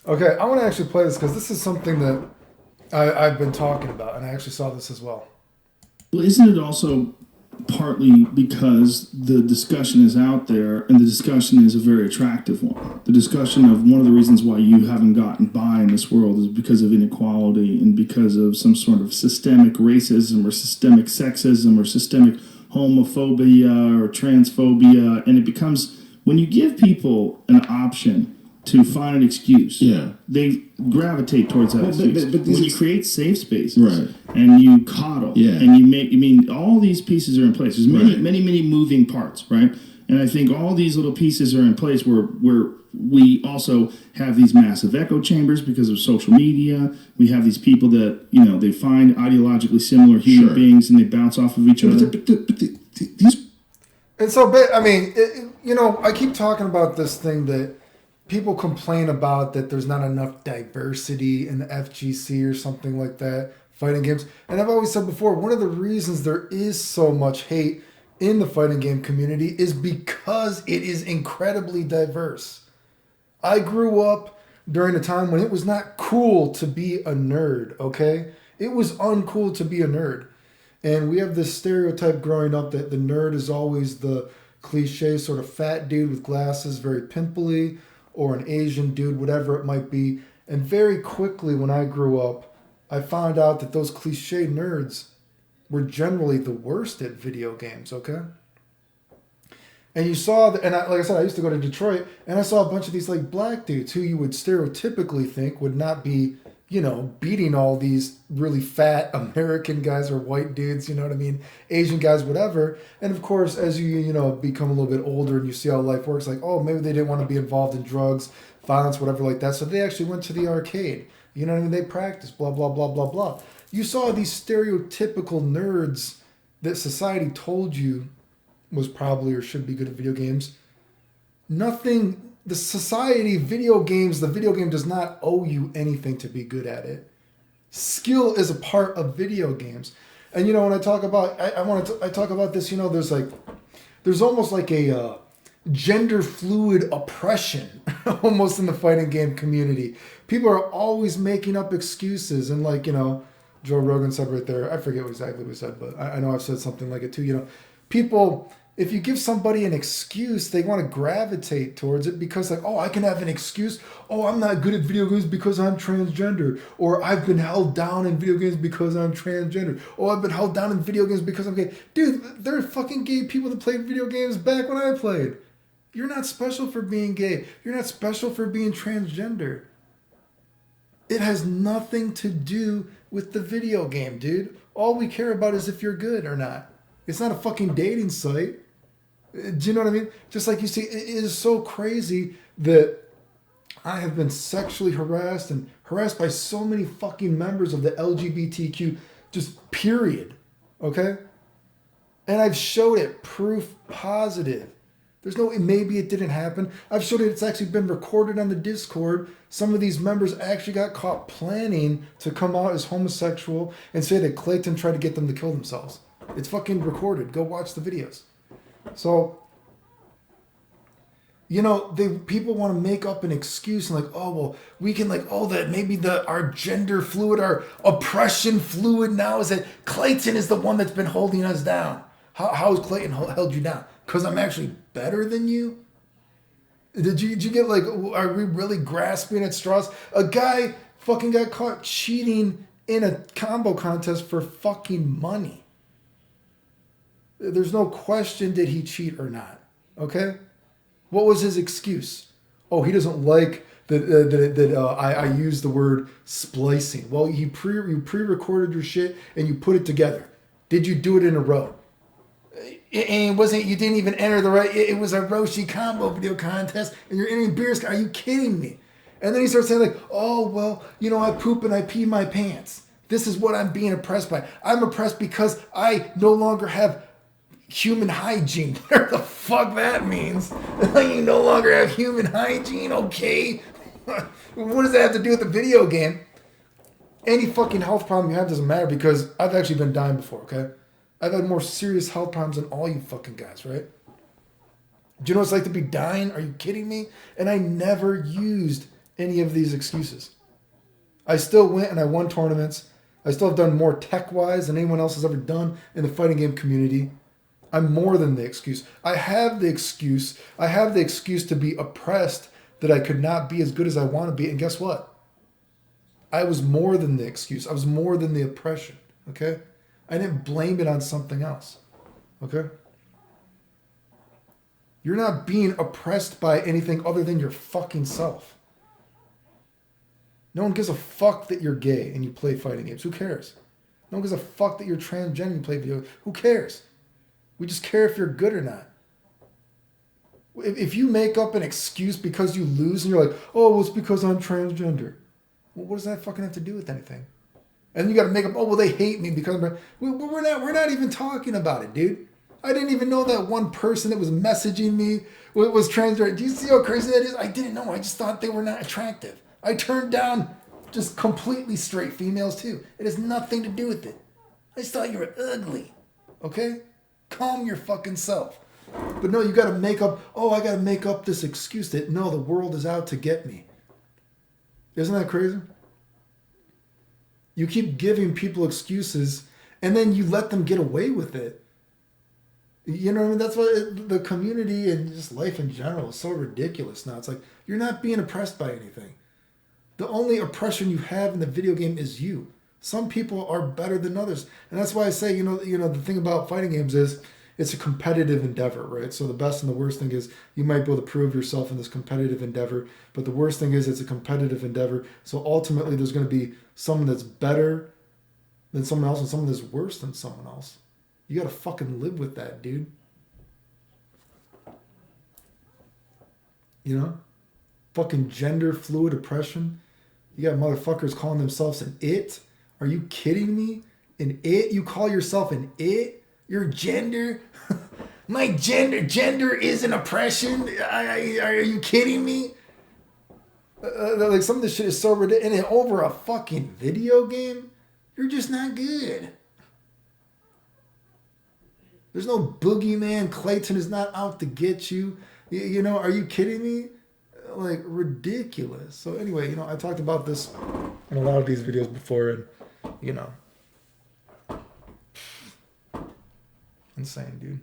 Okay, I want to actually play this because this is something that I've been talking about, and I actually saw this as well. Well, isn't it also partly because the discussion is out there and the discussion is a very attractive one? The discussion of one of the reasons why you haven't gotten by in this world is because of inequality and because of some sort of systemic racism or systemic sexism or systemic homophobia or transphobia. And it becomes, when you give people an option to find an excuse, they gravitate towards that excuse. But when you create safe spaces, Right. and you coddle, Yeah. and you make, I mean, all these pieces are in place. There's many, Right. many moving parts, right? And I think all these little pieces are in place where we also have these massive echo chambers because of social media. We have these people that, they find ideologically similar human Sure. beings and they bounce off of each other. These And so, I mean, I keep talking about this thing that people complain about that there's not enough diversity in the FGC or something like that, fighting games. And I've always said before, one of the reasons there is so much hate in the fighting game community is because it is incredibly diverse. I grew up during a time when it was not cool to be a nerd, okay? It was uncool to be a nerd. And we have this stereotype growing up that the nerd is always the cliche sort of fat dude with glasses, very pimply, or an Asian dude, whatever it might be. And very quickly when I grew up, I found out that those cliche nerds were generally the worst at video games, okay? And you saw, like I said, I used to go to Detroit, and I saw a bunch of these like black dudes who you would stereotypically think would not be, beating all these really fat American guys or white dudes, you know what I mean? Asian guys, whatever. And of course, as you become a little bit older and you see how life works, like, oh, maybe they didn't want to be involved in drugs, violence, whatever like that. So they actually went to the arcade. You know what I mean? They practiced, blah, blah, blah, blah, blah. You saw these stereotypical nerds that society told you was probably or should be good at video games. Nothing, the video game does not owe you anything to be good at it. Skill is a part of video games. And when I talk about, I talk about this, there's almost like a gender fluid oppression almost in the fighting game community. People are always making up excuses and Joe Rogan said right there, I forget exactly what he said, but I know I've said something like it too, people, if you give somebody an excuse, they want to gravitate towards it because I can have an excuse. Oh, I'm not good at video games because I'm transgender. Or I've been held down in video games because I'm transgender. Oh, I've been held down in video games because I'm gay. Dude, there are fucking gay people that played video games back when I played. You're not special for being gay. You're not special for being transgender. It has nothing to do with the video game, dude. All we care about is if you're good or not. It's not a fucking dating site. Do you know what I mean? Just like you see, it is so crazy that I have been sexually harassed and harassed by so many fucking members of the LGBTQ, just period. Okay? And I've showed it proof positive. There's no, maybe it didn't happen. I've showed it, it's actually been recorded on the Discord. Some of these members actually got caught planning to come out as homosexual and say that Clayton tried to get them to kill themselves. It's fucking recorded. Go watch the videos. So, people want to make up an excuse and we can that maybe our gender fluid, our oppression fluid now is that Clayton is the one that's been holding us down. How has Clayton held you down? Because I'm actually better than you? Did you get are we really grasping at straws? A guy fucking got caught cheating in a combo contest for fucking money. There's no question, did he cheat or not? Okay? What was his excuse? Oh, he doesn't like that I use the word splicing. Well, you pre-recorded your shit and you put it together. Did you do it in a row? And you didn't even enter the right, it was a Roshi combo video contest and you're entering beers. Are you kidding me? And then he starts saying oh, well, I poop and I pee my pants. This is what I'm being oppressed by. I'm oppressed because I no longer have human hygiene. Whatever the fuck that means. You no longer have human hygiene, okay? What does that have to do with the video game? Any fucking health problem you have doesn't matter because I've actually been dying before, okay? I've had more serious health problems than all you fucking guys, right? Do you know what it's like to be dying? Are you kidding me? And I never used any of these excuses. I still went and I won tournaments. I still have done more tech-wise than anyone else has ever done in the fighting game community. I'm more than the excuse. I have the excuse. I have the excuse to be oppressed that I could not be as good as I want to be. And guess what? I was more than the excuse. I was more than the oppression. Okay? I didn't blame it on something else. Okay? You're not being oppressed by anything other than your fucking self. No one gives a fuck that you're gay and you play fighting games. Who cares? No one gives a fuck that you're transgender and you play video games. Who cares? We just care if you're good or not. If you make up an excuse because you lose and you're like, oh, well, it's because I'm transgender. Well, what does that fucking have to do with anything? And you got to make up, oh, well, they hate me because I'm... We're not even talking about it, dude. I didn't even know that one person that was messaging me was transgender. Do you see how crazy that is? I didn't know. I just thought they were not attractive. I turned down just completely straight females too. It has nothing to do with it. I just thought you were ugly. Okay? Calm your fucking self. But no, you got to make up, oh, I got to make up this excuse that, no, the world is out to get me. Isn't that crazy? You keep giving people excuses and then you let them get away with it. You know what I mean? That's why the community and just life in general is so ridiculous now. It's like, you're not being oppressed by anything. The only oppression you have in the video game is you. Some people are better than others. And that's why I say, you know, the thing about fighting games is it's a competitive endeavor, right? So the best and the worst thing is you might be able to prove yourself in this competitive endeavor, but the worst thing is it's a competitive endeavor. So ultimately there's going to be someone that's better than someone else and someone that's worse than someone else. You got to fucking live with that, dude. You know? Fucking gender fluid oppression. You got motherfuckers calling themselves an it. Are you kidding me? An it? You call yourself an it? Your gender? My gender is an oppression? Are you kidding me? Like some of this shit is so ridiculous. And over a fucking video game? You're just not good. There's no boogeyman. Clayton is not out to get you. You know, are you kidding me? Like, ridiculous. So anyway, you know, I talked about this in a lot of these videos before, and, you know, insane, dude.